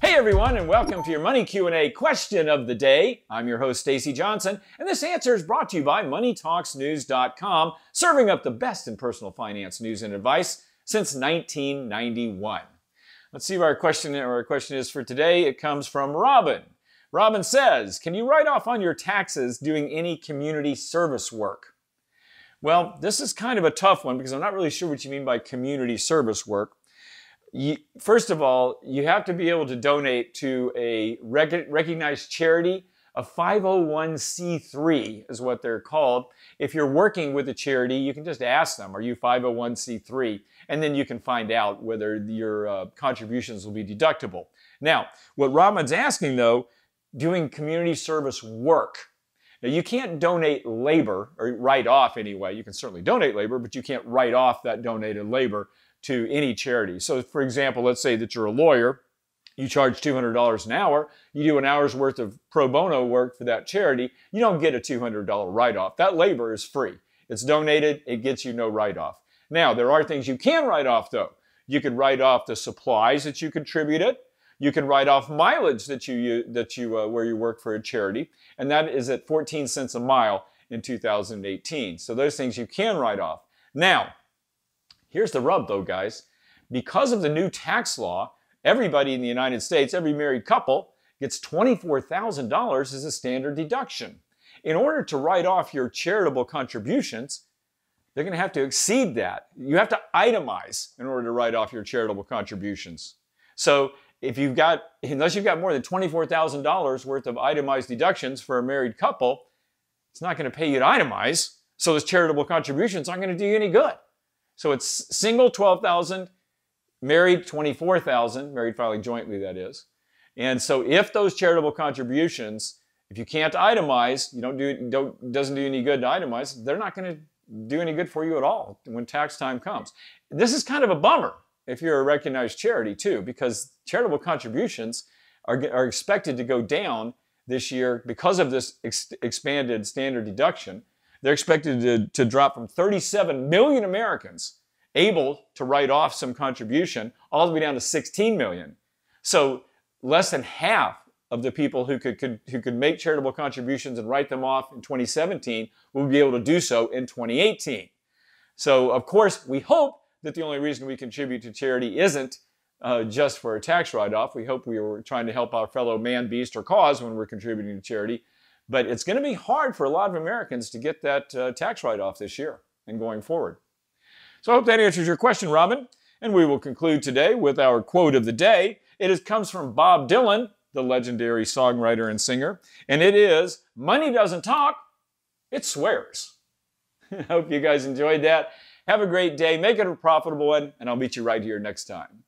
Hey everyone, and welcome to your Money Q&A question of the day. I'm your host, Stacy Johnson, and this answer is brought to you by MoneyTalksNews.com, serving up the best in personal finance news and advice since 1991. Let's see what our question is for today. It comes from Robin. Robin says, can you write off on your taxes doing any community service work? Well, this is kind of a tough one because I'm not really sure what you mean by community service work. First of all, you have to be able to donate to a recognized charity. A 501c3 is what they're called. If you're working with a charity, you can just ask them, are you 501c3? And then you can find out whether your contributions will be deductible. Now, what Robin's asking though, doing community service work. Now, you can't donate labor, or write off anyway. You can certainly donate labor, but you can't write off that donated labor to any charity. So for example, let's say that you're a lawyer, you charge $200 an hour, you do an hour's worth of pro bono work for that charity, you don't get a $200 write-off. That labor is free. It's donated, it gets you no write-off. Now, there are things you can write off though. You could write off the supplies that you contributed. You can write off mileage where you work for a charity, and that is at 14 cents a mile in 2018. So those things you can write off. Now, here's the rub though, guys. Because of the new tax law, everybody in the United States, every married couple, gets $24,000 as a standard deduction. In order to write off your charitable contributions, they're going to have to exceed that. You have to itemize in order to write off your charitable contributions. So unless you've got more than $24,000 worth of itemized deductions for a married couple, it's not going to pay you to itemize. So those charitable contributions aren't going to do you any good. So it's single $12,000, married $24,000, married filing jointly that is. And so if those charitable contributions, if you can't itemize, doesn't do any good to itemize, they're not going to do any good for you at all when tax time comes. This is kind of a bummer if you're a recognized charity too, because charitable contributions are expected to go down this year because of this expanded standard deduction. They're expected to drop from 37 million Americans able to write off some contribution all the way down to 16 million. So less than half of the people who could make charitable contributions and write them off in 2017 will be able to do so in 2018. So of course, we hope that the only reason we contribute to charity isn't just for a tax write-off. We hope we were trying to help our fellow man, beast, or cause when we're contributing to charity. But it's going to be hard for a lot of Americans to get that tax write-off this year and going forward. So I hope that answers your question, Robin. And we will conclude today with our quote of the day. It comes from Bob Dylan, the legendary songwriter and singer. And it is, money doesn't talk, it swears. I hope you guys enjoyed that. Have a great day. Make it a profitable one. And I'll meet you right here next time.